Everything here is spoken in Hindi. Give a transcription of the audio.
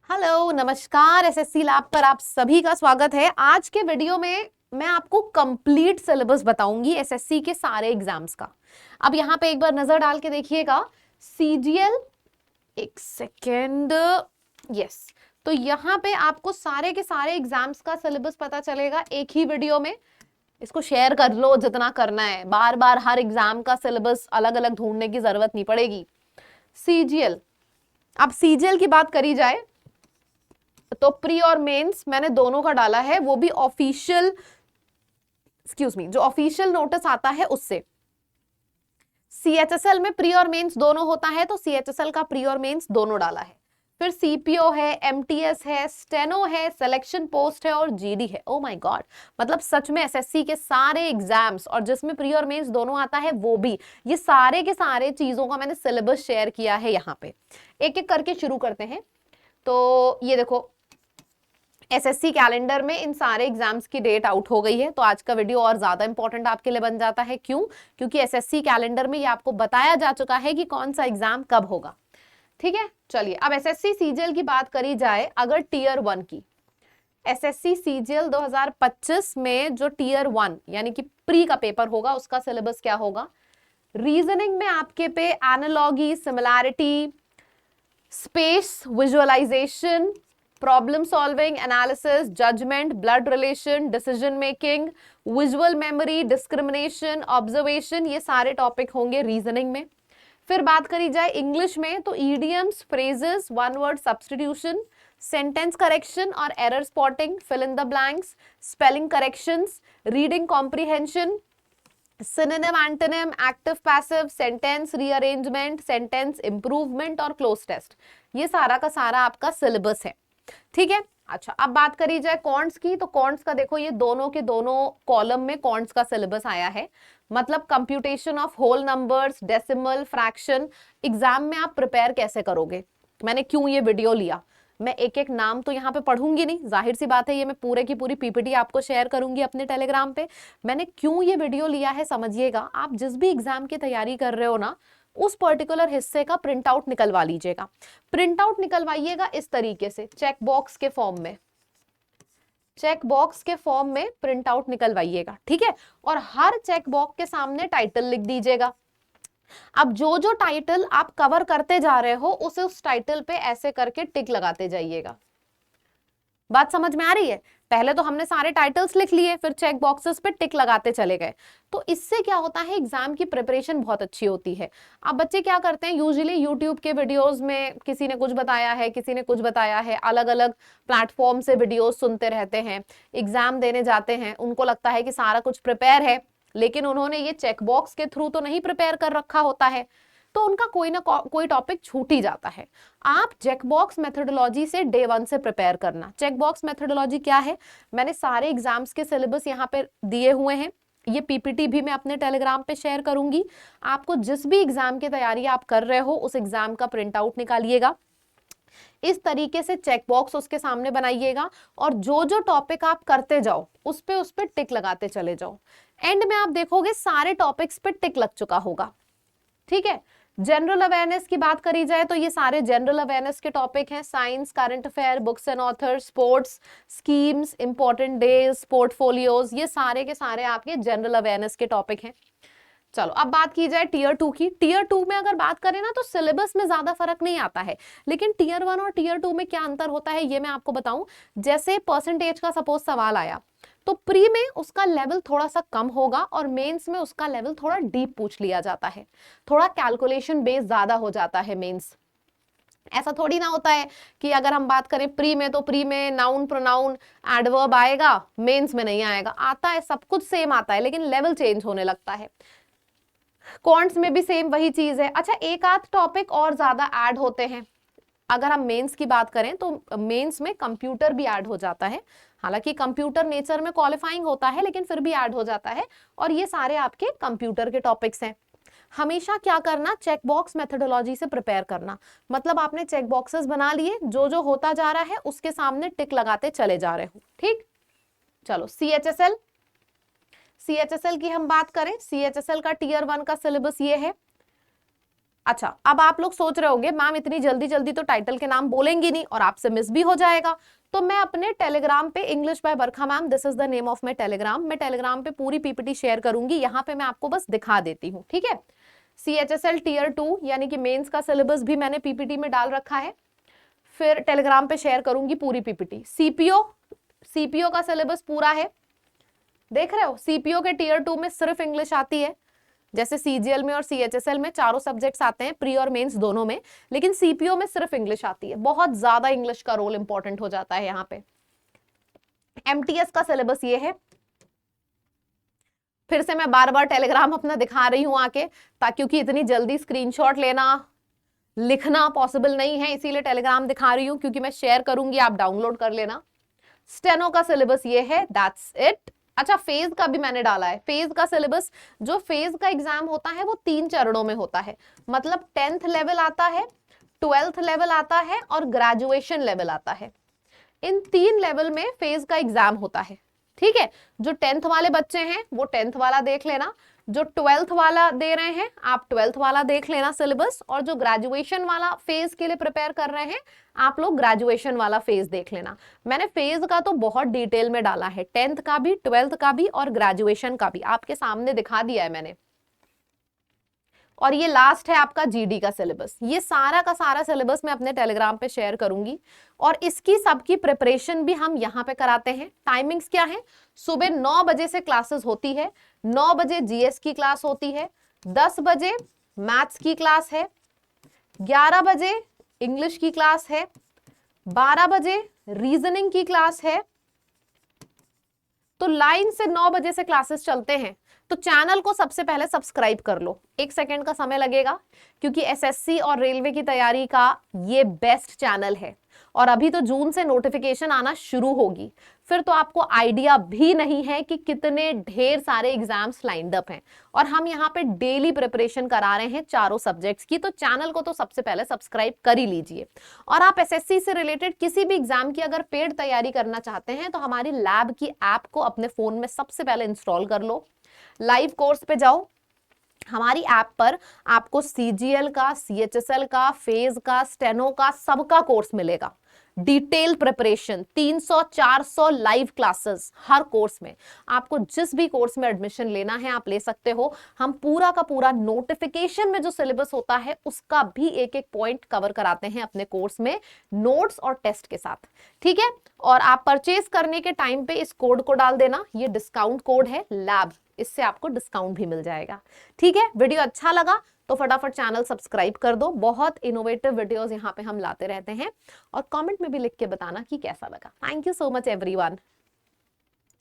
हेलो नमस्कार, एसएससी लैब पर आप सभी का स्वागत है। आज के वीडियो में मैं आपको कंप्लीट सिलेबस बताऊंगी एसएससी के सारे एग्जाम्स का। अब यहाँ पे एक बार नजर डाल के देखिएगा। सीजीएल, एक सेकेंड, यस। तो यहाँ पे आपको सारे के सारे एग्जाम्स का सिलेबस पता चलेगा एक ही वीडियो में। इसको शेयर कर लो जितना करना है, बार बार हर एग्जाम का सिलेबस अलग अलग ढूंढने की जरूरत नहीं पड़ेगी। सीजीएल, अब सीजीएल की बात करी जाए तो प्री और मेंस मैंने दोनों का डाला है, वो भी ऑफिशियल, एक्सक्यूज मी, जो ऑफिशियल नोटिस आता है उससे। सीएचएसएल में प्री और मेंस दोनों होता है, तो सीएचएसएल का प्री और मेंस दोनों डाला है। फिर सीपीओ है, एमटीएस है, स्टेनो है, सिलेक्शन पोस्ट है और जीडी है। ओ माय गॉड, मतलब सच में एसएससी के सारे एग्जाम्स और जिसमें प्री और मेंस दोनों आता है वो भी, ये सारे के सारे चीजों का मैंने सिलेबस शेयर किया है यहाँ पे। एक एक करके शुरू करते हैं। तो ये देखो, एसएससी कैलेंडर में इन सारे एग्जाम्स की डेट आउट हो गई है, तो आज का वीडियो और ज्यादा इंपॉर्टेंट आपके लिए बन जाता है। क्यों? क्योंकि एसएससी कैलेंडर में ये आपको बताया जा चुका है कि कौन सा एग्जाम कब होगा। ठीक है, चलिए अब एसएससी सीजीएल की बात करी जाए। अगर टीयर 1 की एसएससी सीजीएल 2025 में जो टीयर 1 यानी कि प्री का पेपर होगा, उसका सिलेबस क्या होगा? रीजनिंग में आपके पे analogy, similarity, space visualisation, problem solving, analysis, judgment, blood relation, decision making, visual memory, discrimination, observation, ये सारे टॉपिक होंगे रीजनिंग में। फिर बात करी जाए इंग्लिश में तो idioms, phrases, one word substitution, sentence correction और error spotting, fill in the blanks, spelling corrections, reading comprehension, synonym, antonym, active passive, sentence rearrangement, sentence improvement और क्लोज टेस्ट, ये सारा का सारा आपका सिलेबस है। ठीक है, अच्छा अब बात करी जाए कॉन्ट्स की, तो कॉन्ट्स का देखो, ये दोनों के दोनों कॉलम में कॉन्ट्स का सिलेबस आया है। मतलब computation of whole numbers, decimal, fraction. Exam में आप प्रिपेयर कैसे करोगे, मैंने क्यों ये वीडियो लिया, मैं एक एक नाम तो यहाँ पे पढ़ूंगी नहीं, जाहिर सी बात है, ये मैं पूरे की पूरी पीपीटी आपको शेयर करूंगी अपने टेलीग्राम पे। मैंने क्यों ये वीडियो लिया है समझिएगा। आप जिस भी एग्जाम की तैयारी कर रहे हो ना, उस पर्टिकुलर हिस्से का प्रिंट आउट निकलवा लीजिएगा। प्रिंट आउट निकलवाइएगा इस तरीके से, चेक बॉक्स के फॉर्म में, चेक बॉक्स के फॉर्म में प्रिंट आउट निकलवाइएगा। ठीक है, और हर चेक बॉक्स के सामने टाइटल लिख दीजिएगा। अब जो जो टाइटल आप कवर करते जा रहे हो, उस टाइटल पे ऐसे करके टिक लगाते जाइएगा। बात समझ में आ रही है? पहले तो हमने सारे टाइटल्स लिख लिए, फिर चेक बॉक्सेस पे टिक लगाते चले गए। तो इससे क्या होता है, एग्जाम की प्रिपरेशन बहुत अच्छी होती है। अब बच्चे क्या करते हैं, यूजुअली यूट्यूब के वीडियोस में किसी ने कुछ बताया है, किसी ने कुछ बताया है, अलग अलग प्लेटफॉर्म से वीडियोस सुनते रहते हैं, एग्जाम देने जाते हैं, उनको लगता है कि सारा कुछ प्रिपेयर है, लेकिन उन्होंने ये चेक बॉक्स के थ्रू तो नहीं प्रिपेयर कर रखा होता है, तो उनका कोई ना कोई टॉपिक छूट ही जाता है। आप चेक बॉक्स मेथोडोलॉजी से डे 1 से प्रिपेयर करना। चेक बॉक्स मेथोडोलॉजी क्या है, मैंने सारे एग्जाम्स के सिलेबस यहाँ पे दिए हुए हैं, ये पीपीटी भी मैं अपने टेलीग्राम पे शेयर करूंगी। आपको जिस भी एग्जाम की तैयारी आप कर रहे हो, उस एग्जाम का प्रिंट आउट निकालिएगा, इस तरीके से चेक बॉक्स उसके सामने बनाइएगा, और जो जो टॉपिक आप करते जाओ उस पे टिक लगाते चले जाओ। एंड में आप देखोगे सारे टॉपिक्स पे टिक लग चुका होगा। ठीक है, जनरल अवेयरनेस की बात करी जाए तो ये सारे जनरल अवेयरनेस के टॉपिक हैं, science, current affair, books and author, sports, schemes, important days, portfolios, ये सारे के सारे आपके जनरल अवेयरनेस के टॉपिक हैं। चलो अब बात की जाए टीयर 2 की। टीयर 2 में अगर बात करें ना, तो सिलेबस में ज्यादा फर्क नहीं आता है, लेकिन टीयर 1 और टीयर 2 में क्या अंतर होता है ये मैं आपको बताऊं। जैसे परसेंटेज का सपोज सवाल आया, तो प्री में उसका लेवल थोड़ा सा कम होगा और मेंस में उसका लेवल थोड़ा डीप पूछ लिया जाता है, थोड़ा कैलकुलेशन बेस ज्यादा हो जाता है मेंस। ऐसा थोड़ी ना होता है कि अगर हम बात करें प्री में, तो प्री में नाउन, प्रोनाउन, एडवर्ब आएगा, मेंस में नहीं आएगा। आता है, सब कुछ सेम आता है, लेकिन लेवल चेंज होने लगता है। कॉन्ट्स में भी सेम वही चीज है। अच्छा, एक आध टॉपिक और ज्यादा ऐड होते हैं। अगर हम मेंस की बात करें तो मेंस में कंप्यूटर भी ऐड हो जाता है, हालांकि कंप्यूटर नेचर में क्वालिफाइंग होता है, लेकिन फिर भी ऐड हो जाता है, और ये सारे आपके कंप्यूटर के टॉपिक्स हैं। हमेशा क्या करना, चेक बॉक्स मेथोडोलॉजी से प्रिपेयर करना। मतलब आपने चेक बॉक्सेस बना लिए, जो जो होता जा रहा है उसके सामने टिक लगाते चले जा रहे हो। ठीक, चलो सीएचएसएल, सीएचएसएल की हम बात करें, सीएचएसएल का टीयर 1 का सिलेबस ये है। अच्छा, अब आप लोग सोच रहे होंगे मैम इतनी जल्दी जल्दी तो टाइटल के नाम बोलेंगी नहीं और आपसे मिस भी हो जाएगा। तो मैं अपने टेलीग्राम पे English by Barkha ma'am, this is the name of my Telegram, मैं टेलीग्राम पे पूरी पीपीटी शेयर करूंगी, यहाँ पे मैं आपको बस दिखा देती हूँ, ठीक है। CHSL टीयर 2 यानी कि मेंस का सिलेबस भी मैंने पीपीटी में डाल रखा है, फिर टेलीग्राम पे शेयर करूंगी पूरी पीपीटी। सीपीओ का सिलेबस पूरा है, देख रहे हो। सीपीओ के टीयर 2 में सिर्फ इंग्लिश आती है, जैसे सीजीएल में और सीएचएसएल में चारों सब्जेक्ट्स आते हैं, प्री और मेंस दोनों में, लेकिन सीपीओ में सिर्फ इंग्लिश आती है। बहुत ज्यादा इंग्लिश का रोल इंपॉर्टेंट हो जाता है यहाँ पे। एमटीएस का सिलेबस ये है, फिर से मैं बार बार टेलीग्राम अपना दिखा रही हूं आके, ताकि क्योंकि इतनी जल्दी स्क्रीनशॉट लेना लिखना पॉसिबल नहीं है, इसीलिए टेलीग्राम दिखा रही हूं, क्योंकि मैं शेयर करूंगी, आप डाउनलोड कर लेना। स्टेनो का सिलेबस ये है, दैट्स इट। अच्छा, फेज का भी मैंने डाला है। फेज का सिलेबस, जो फेज का एग्जाम होता है वो 3 चरणों में होता है, मतलब 10th लेवल आता है, 12th लेवल आता है और ग्रेजुएशन लेवल आता है। इन 3 लेवल में फेज का एग्जाम होता है, ठीक है। जो 10th वाले बच्चे हैं वो 10th वाला देख लेना, जो 12th वाला दे रहे हैं आप 12th वाला देख लेना सिलेबस, और जो ग्रेजुएशन वाला फेज के लिए प्रिपेयर कर रहे हैं आप लोग ग्रेजुएशन वाला फेज देख लेना। मैंने फेज का तो बहुत डिटेल में डाला है, 10th का भी, 12th का भी और ग्रेजुएशन का भी आपके सामने दिखा दिया है मैंने। और ये लास्ट है आपका जीडी का सिलेबस। ये सारा का सारा सिलेबस मैं अपने टेलीग्राम पे शेयर करूंगी, और इसकी सबकी प्रिपरेशन भी हम यहाँ पे कराते हैं। टाइमिंग्स क्या है, सुबह 9 बजे से क्लासेस होती है, 9 बजे जीएस की क्लास होती है, 10 बजे मैथ्स की क्लास है, 11 बजे इंग्लिश की क्लास है, 12 बजे रीजनिंग की क्लास है। तो लाइन से 9 बजे से क्लासेस चलते हैं। तो चैनल को सबसे पहले सब्सक्राइब कर लो, 1 सेकेंड का समय लगेगा, क्योंकि एसएससी और रेलवे की तैयारी का ये बेस्ट चैनल है। और अभी तो जून से नोटिफिकेशन आना शुरू होगी, फिर तो आपको आइडिया भी नहीं है कि कितने ढेर सारे एग्जाम्स लाइंड अप हैं, और हम यहाँ पे डेली प्रिपरेशन करा रहे हैं चारों सब्जेक्ट्स की। तो चैनल को तो सबसे पहले सब्सक्राइब कर ही लीजिए। और आप एसएससी से रिलेटेड किसी भी एग्जाम की अगर पेड तैयारी करना चाहते हैं तो हमारी लैब की ऐप को अपने फोन में सबसे पहले इंस्टॉल कर लो, लाइव कोर्स पे जाओ। हमारी ऐप पर आपको सीजीएल का, सीएचएसएल का, फेज का, स्टेनो का, सबका कोर्स मिलेगा। डिटेल प्रिपरेशन, 300-400 लाइव क्लासेस हर कोर्स में। आपको जिस भी कोर्स में एडमिशन लेना है आप ले सकते हो। हम पूरा का पूरा नोटिफिकेशन में जो सिलेबस होता है उसका भी एक एक पॉइंट कवर कराते हैं अपने कोर्स में, नोट्स और टेस्ट के साथ, ठीक है। और आप परचेज करने के टाइम पे इस कोड को डाल देना, ये डिस्काउंट कोड है लैब, इससे आपको डिस्काउंट भी मिल जाएगा, ठीक है। वीडियो अच्छा लगा तो फटाफट चैनल सब्सक्राइब कर दो, बहुत इनोवेटिव वीडियोस यहाँ पे हम लाते रहते हैं, और कमेंट में भी लिख के बताना कि कैसा लगा। Thank you so much everyone.